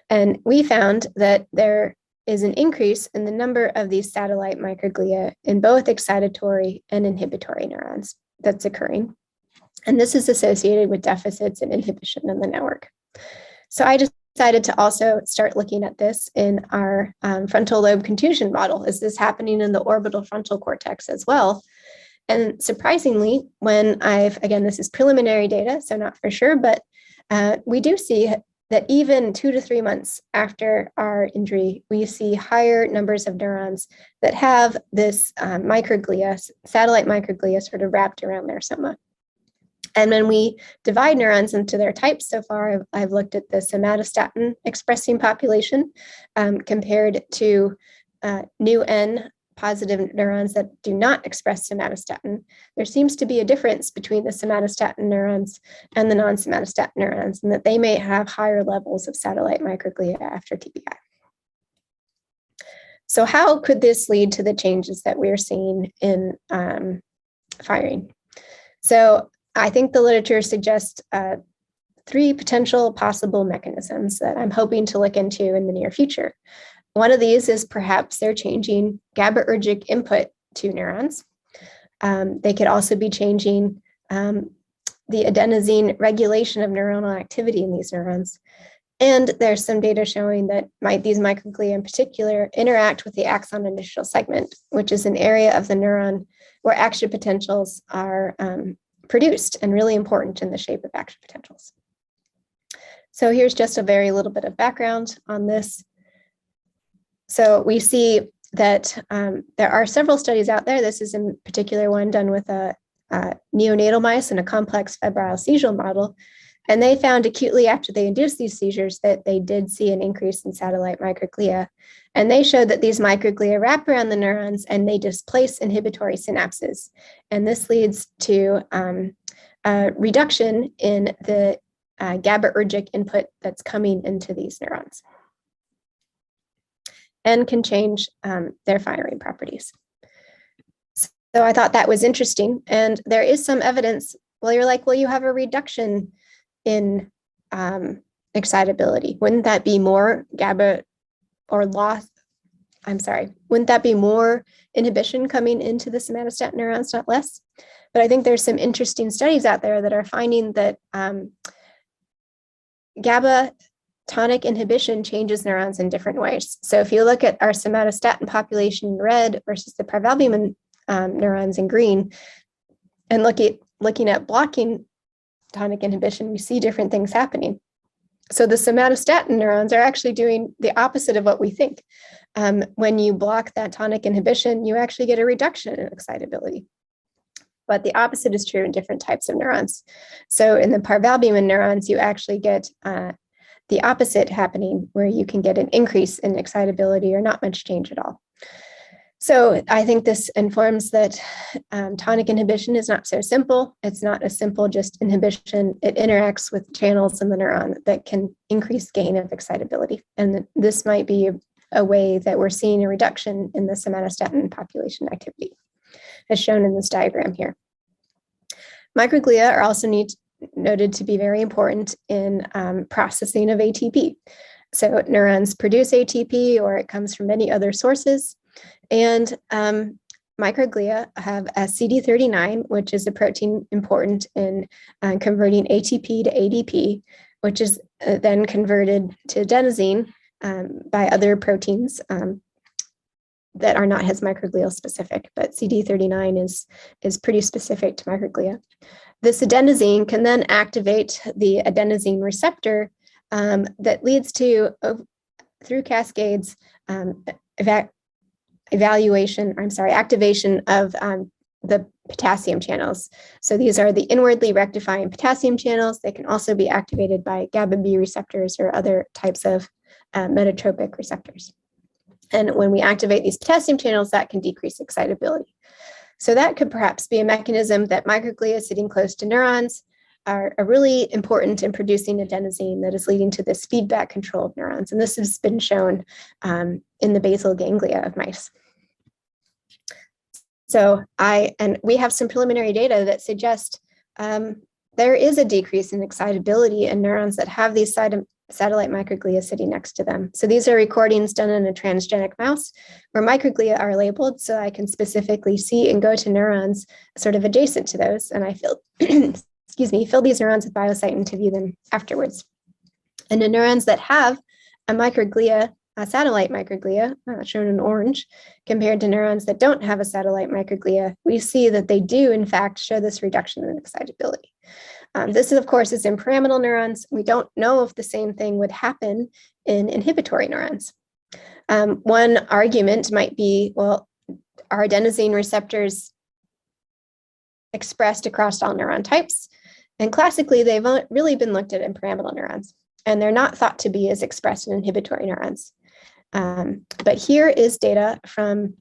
And we found that there is an increase in the number of these satellite microglia in both excitatory and inhibitory neurons that's occurring. And this is associated with deficits in inhibition in the network. So I decided to also start looking at this in our frontal lobe contusion model. Is this happening in the orbital frontal cortex as well? And surprisingly, when again, this is preliminary data, so not for sure, but we do see that even 2 to 3 months after our injury, we see higher numbers of neurons that have this microglia, satellite microglia sort of wrapped around their soma. And when we divide neurons into their types, so far I've looked at the somatostatin expressing population compared to NEUN positive neurons that do not express somatostatin. There seems to be a difference between the somatostatin neurons and the non-somatostatin neurons, and that they may have higher levels of satellite microglia after TBI. So how could this lead to the changes that we're seeing in firing? So I think the literature suggests 3 potential possible mechanisms that I'm hoping to look into in the near future. One of these is perhaps they're changing GABA-ERGIC input to neurons. They could also be changing the adenosine regulation of neuronal activity in these neurons. And there's some data showing that these microglia in particular interact with the axon initial segment, which is an area of the neuron where action potentials are produced and really important in the shape of action potentials. So here's just a very little bit of background on this. So we see that there are several studies out there. This is in particular one done with neonatal mice in a complex febrile seizure model. And they found acutely after they induced these seizures that they did see an increase in satellite microglia. And they showed that these microglia wrap around the neurons and they displace inhibitory synapses. And this leads to a reduction in the GABA-ERGIC input that's coming into these neurons, and can change their firing properties. So I thought that was interesting. And there is some evidence, well, you're like, well, you have a reduction in excitability. Wouldn't that be more GABA or loss? I'm sorry, wouldn't that be more inhibition coming into the somatostatin neurons, not less? But I think there's some interesting studies out there that are finding that GABA tonic inhibition changes neurons in different ways. So if you look at our somatostatin population in red versus the parvalbumin neurons in green, and looking at blocking tonic inhibition, we see different things happening. So the somatostatin neurons are actually doing the opposite of what we think. When you block that tonic inhibition, you actually get a reduction in excitability. But the opposite is true in different types of neurons. So in the parvalbumin neurons, you actually get the opposite happening, where you can get an increase in excitability or not much change at all. So I think this informs that tonic inhibition is not so simple. It's not a simple just inhibition. It interacts with channels in the neuron that can increase gain of excitability. And this might be a way that we're seeing a reduction in the somatostatin population activity, as shown in this diagram here. Microglia are also noted to be very important in processing of ATP. So neurons produce ATP, or it comes from many other sources. And microglia have a CD39, which is a protein important in converting ATP to ADP, which is then converted to adenosine by other proteins that are not as microglial specific, but CD39 is pretty specific to microglia. This adenosine can then activate the adenosine receptor that leads to, through cascades, activation of the potassium channels. So these are the inwardly rectifying potassium channels. They can also be activated by GABA-B receptors or other types of metatropic receptors. And when we activate these potassium channels, that can decrease excitability. So that could perhaps be a mechanism that microglia sitting close to neurons are really important in producing adenosine that is leading to this feedback control of neurons. And this has been shown in the basal ganglia of mice. So we have some preliminary data that suggest there is a decrease in excitability in neurons that have these satellite microglia sitting next to them. So these are recordings done in a transgenic mouse where microglia are labeled, so I can specifically see and go to neurons sort of adjacent to those. And I fill, fill these neurons with biocytin to view them afterwards. And the neurons that have a microglia, a satellite microglia, shown in orange, compared to neurons that don't have a satellite microglia, we see that they do, in fact, show this reduction in excitability. This, of course, is in pyramidal neurons. We don't know if the same thing would happen in inhibitory neurons. One argument might be, well, are adenosine receptors expressed across all neuron types? And classically, they've really been looked at in pyramidal neurons, and they're not thought to be as expressed in inhibitory neurons. But here is data from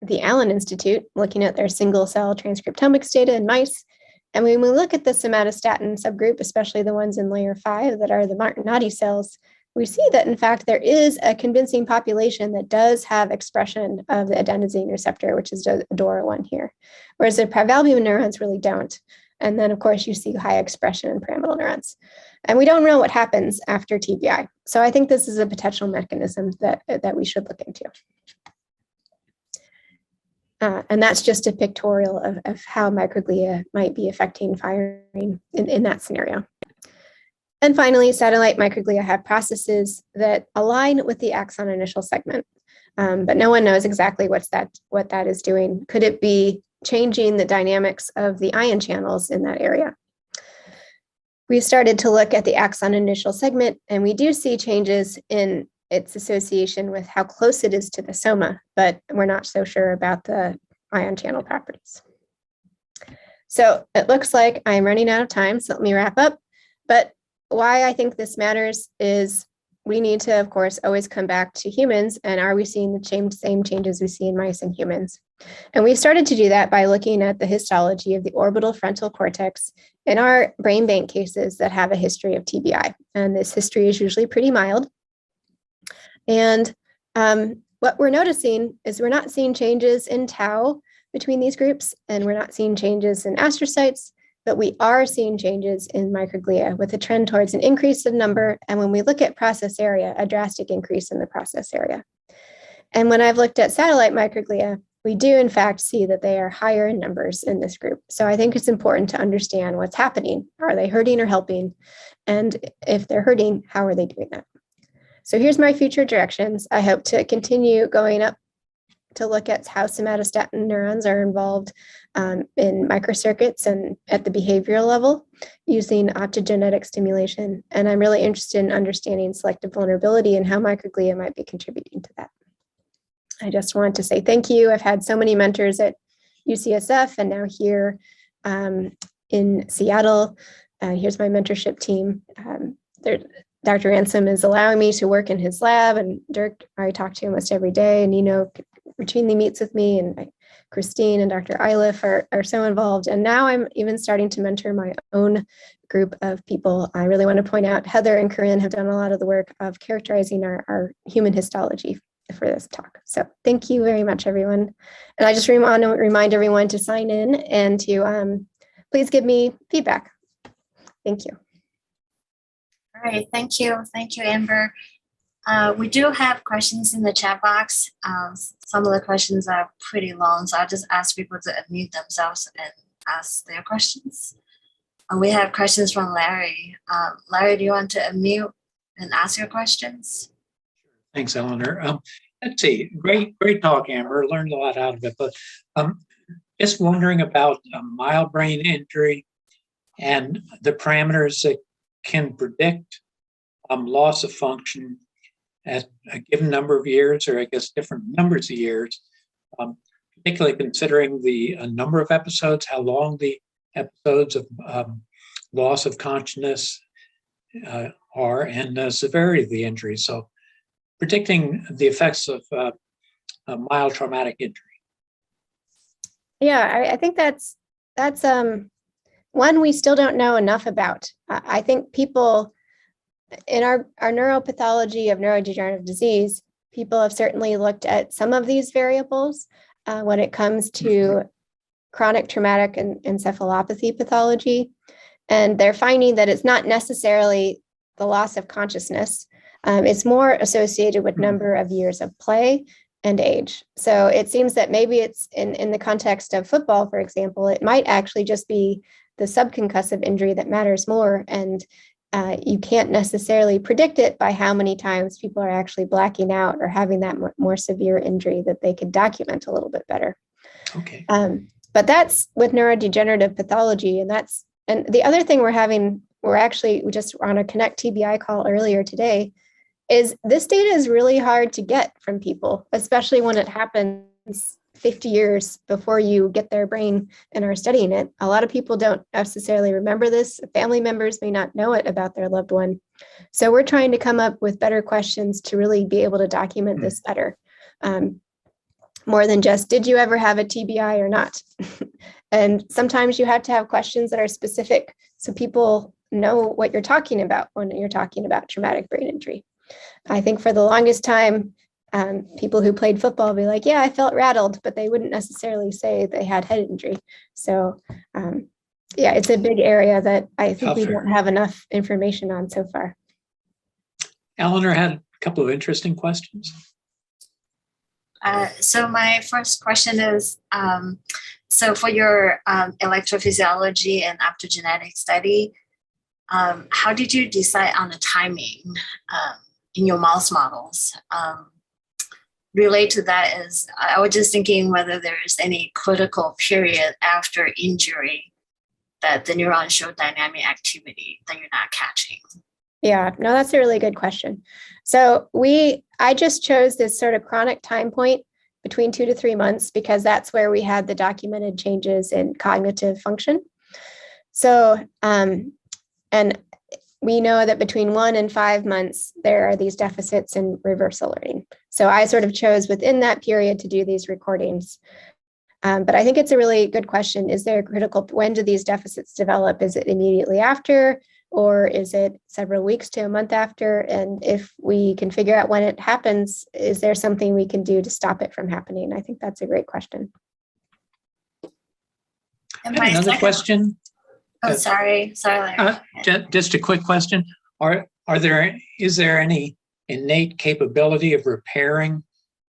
the Allen Institute looking at their single cell transcriptomics data in mice. And when we look at the somatostatin subgroup, especially the ones in layer 5 that are the Martinati cells, we see that, in fact, there is a convincing population that does have expression of the adenosine receptor, which is the DORA1 here, whereas the parvalbumin neurons really don't. And then, of course, you see high expression in pyramidal neurons. And we don't know what happens after TBI. So I think this is a potential mechanism that we should look into. And that's just a pictorial of how microglia might be affecting firing in that scenario. And finally, satellite microglia have processes that align with the axon initial segment, but no one knows exactly what that is doing. Could it be changing the dynamics of the ion channels in that area? We started to look at the axon initial segment, and we do see changes in its association with how close it is to the soma, but we're not so sure about the ion channel properties. So it looks like I'm running out of time, so let me wrap up. But why I think this matters is we need to, of course, always come back to humans, and are we seeing the same changes we see in mice and humans? And we've started to do that by looking at the histology of the orbital frontal cortex in our brain bank cases that have a history of TBI. And this history is usually pretty mild. And what we're noticing is we're not seeing changes in tau between these groups, and we're not seeing changes in astrocytes, but we are seeing changes in microglia with a trend towards an increase of number. And when we look at process area, a drastic increase in the process area. And when I've looked at satellite microglia, we do in fact see that they are higher in numbers in this group. So I think it's important to understand what's happening. Are they hurting or helping? And if they're hurting, how are they doing that? So here's my future directions. I hope to continue going up to look at how somatostatin neurons are involved in microcircuits and at the behavioral level using optogenetic stimulation. And I'm really interested in understanding selective vulnerability and how microglia might be contributing to that. I just want to say thank you. I've had so many mentors at UCSF and now here in Seattle. Here's my mentorship team. Dr. Ransom is allowing me to work in his lab, and Dirk, I talk to almost every day, and Nino routinely meets with me, and Christine and Dr. Eiliff are so involved. And now I'm even starting to mentor my own group of people. I really want to point out Heather and Corinne have done a lot of the work of characterizing our human histology for this talk. So thank you very much, everyone. And I just want to remind everyone to sign in and to please give me feedback. Thank you. All right, thank you. Thank you, Amber. We do have questions in the chat box. Some of the questions are pretty long, so I'll just ask people to unmute themselves and ask their questions. We have questions from Larry. Larry, do you want to unmute and ask your questions? Thanks, Eleanor. Let's see, great talk, Amber. Learned a lot out of it, but just wondering about mild brain injury and the parameters that can predict loss of function at a given number of years, or I guess different numbers of years, particularly considering the number of episodes, how long the episodes of loss of consciousness are, and the severity of the injury. So predicting the effects of a mild traumatic injury. Yeah, I think that's one we still don't know enough about. I think people in our neuropathology of neurodegenerative disease, people have certainly looked at some of these variables when it comes to chronic traumatic encephalopathy pathology. And they're finding that it's not necessarily the loss of consciousness. It's more associated with number of years of play and age. So it seems that maybe it's in the context of football, for example, it might actually just be the subconcussive injury that matters more. And you can't necessarily predict it by how many times people are actually blacking out or having that more severe injury that they could document a little bit better. Okay. But that's with neurodegenerative pathology. And the other thing we just were on a Connect TBI call earlier today, is this data is really hard to get from people, especially when it happens 50 years before you get their brain and are studying it. A lot of people don't necessarily remember this. Family members may not know it about their loved one. So we're trying to come up with better questions to really be able to document this better. More than just, did you ever have a TBI or not? And sometimes you have to have questions that are specific so people know what you're talking about when you're talking about traumatic brain injury. I think for the longest time, people who played football be like, yeah, I felt rattled, but they wouldn't necessarily say they had head injury. So yeah, it's a big area that I think we don't have enough information on so far. Eleanor had a couple of interesting questions. So my first question is, so for your electrophysiology and optogenetic study, how did you decide on the timing in your mouse models? Relate to that is, I was just thinking whether there is any critical period after injury that the neurons show dynamic activity that you're not catching. Yeah, no, that's a really good question. So I just chose this sort of chronic time point between 2 to 3 months because that's where we had the documented changes in cognitive function. So, and we know that between 1 and 5 months, there are these deficits in reversal learning. So I sort of chose within that period to do these recordings. But I think it's a really good question. Is there a critical, when do these deficits develop? Is it immediately after, or is it several weeks to a month after? And if we can figure out when it happens, is there something we can do to stop it from happening? I think that's a great question. And Another question. Oh, sorry, Larry. Just a quick question. Is there any innate capability of repairing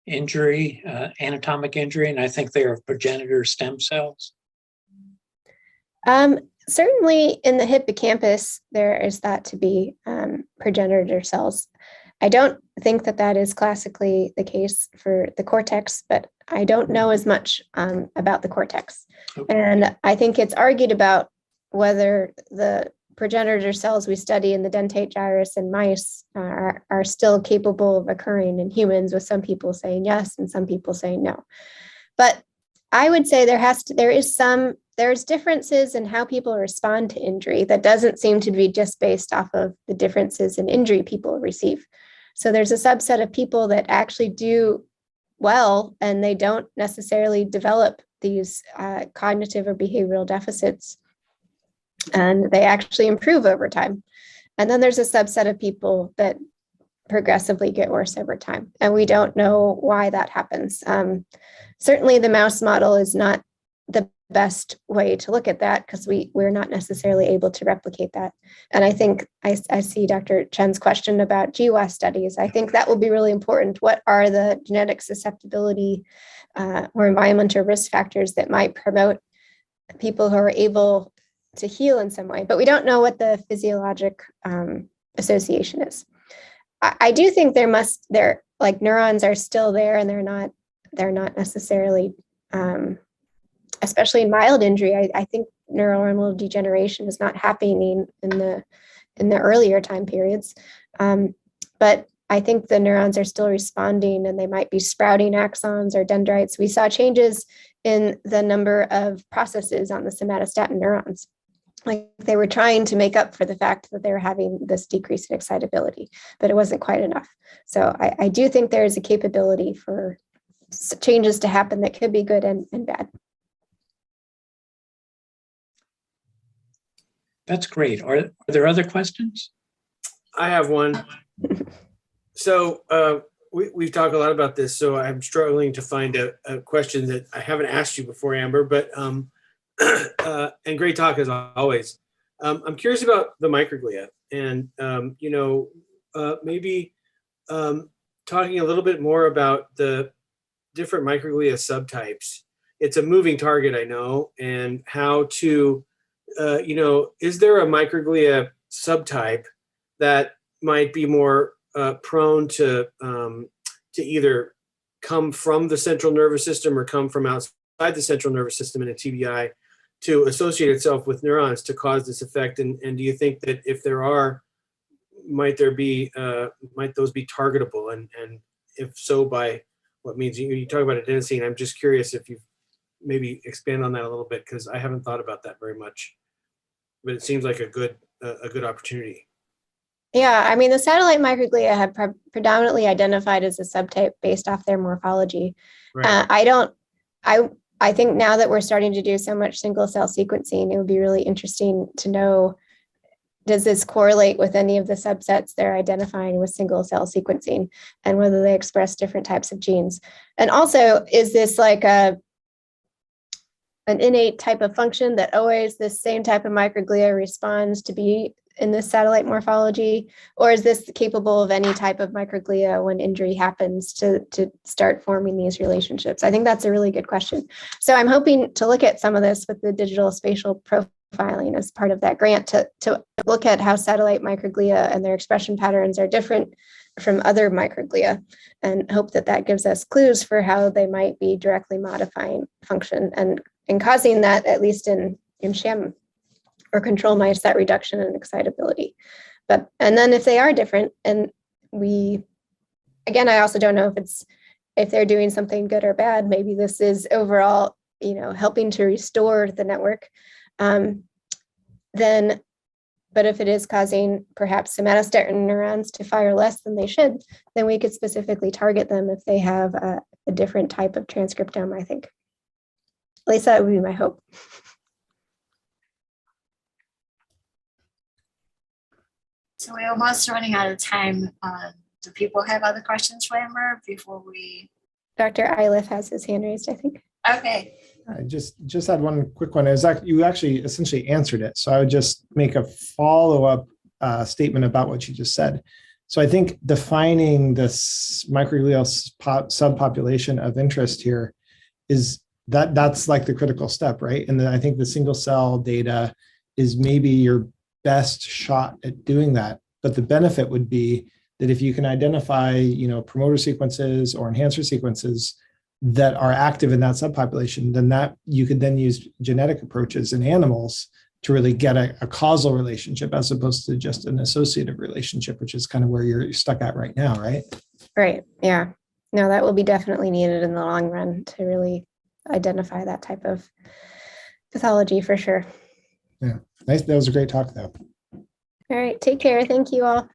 injury, anatomic injury? And I think they are progenitor stem cells. Certainly in the hippocampus, there is thought to be progenitor cells. I don't think that is classically the case for the cortex, but I don't know as much about the cortex. Okay. And I think it's argued about whether the progenitor cells we study in the dentate gyrus in mice are still capable of occurring in humans, with some people saying yes and some people saying no. But I would say there's differences in how people respond to injury that doesn't seem to be just based off of the differences in injury people receive. So there's a subset of people that actually do well and they don't necessarily develop these cognitive or behavioral deficits, and they actually improve over time. And then there's a subset of people that progressively get worse over time, and we don't know why that happens. Certainly the mouse model is not the best way to look at that because we're not necessarily able to replicate that. And I think I see Dr. Chen's question about GWAS studies. I think that will be really important. What are the genetic susceptibility or environmental risk factors that might promote people who are able to heal in some way? But we don't know what the physiologic association is. I do think like neurons are still there, and they're not necessarily, especially in mild injury. I think neuronal degeneration is not happening in the earlier time periods. But I think the neurons are still responding, and they might be sprouting axons or dendrites. We saw changes in the number of processes on the somatostatin neurons. Like they were trying to make up for the fact that they were having this decrease in excitability, but it wasn't quite enough. So I do think there is a capability for changes to happen that could be good and bad. That's great. Are there other questions? I have one. So we've talked a lot about this, so I'm struggling to find a question that I haven't asked you before, Amber, but and great talk as always. I'm curious about the microglia. and maybe talking a little bit more about the different microglia subtypes. It's a moving target, I know, and how to, is there a microglia subtype that might be more prone to either come from the central nervous system or come from outside the central nervous system in a TBI to associate itself with neurons to cause this effect? And do you think that if there are, might those be targetable? And if so, by what means? You talk about adenosine. I'm just curious if you maybe expand on that a little bit, because I haven't thought about that very much, but it seems like a good opportunity. Yeah, I mean, the satellite microglia have predominantly identified as a subtype based off their morphology. Right. I think now that we're starting to do so much single cell sequencing, it would be really interesting to know, does this correlate with any of the subsets they're identifying with single cell sequencing, and whether they express different types of genes? And also, is this like an innate type of function that always this same type of microglia responds to be in this satellite morphology, or is this capable of any type of microglia when injury happens to start forming these relationships? I think that's a really good question. So I'm hoping to look at some of this with the digital spatial profiling as part of that grant to look at how satellite microglia and their expression patterns are different from other microglia, and hope that that gives us clues for how they might be directly modifying function and causing that, at least in sham or control mice, that reduction in excitability. And then if they are different, and I also don't know if they're doing something good or bad. Maybe this is overall, helping to restore the network. But if it is causing perhaps somatostatin neurons to fire less than they should, then we could specifically target them if they have a different type of transcriptome, I think. At least that would be my hope. So we're almost running out of time. Do people have other questions for Amber before we? Dr. Iliff has his hand raised, I think. Okay. I just had one quick one. You actually essentially answered it. So I would just make a follow-up statement about what you just said. So I think defining this microglial subpopulation of interest here is that's like the critical step, right? And then I think the single cell data is maybe your best shot at doing that. But the benefit would be that if you can identify, promoter sequences or enhancer sequences that are active in that subpopulation, then that you could then use genetic approaches in animals to really get a causal relationship, as opposed to just an associative relationship, which is kind of where you're stuck at right now, right? Right. Yeah. No, that will be definitely needed in the long run to really identify that type of pathology for sure. Yeah. Nice. That was a great talk, though. All right. Take care. Thank you all.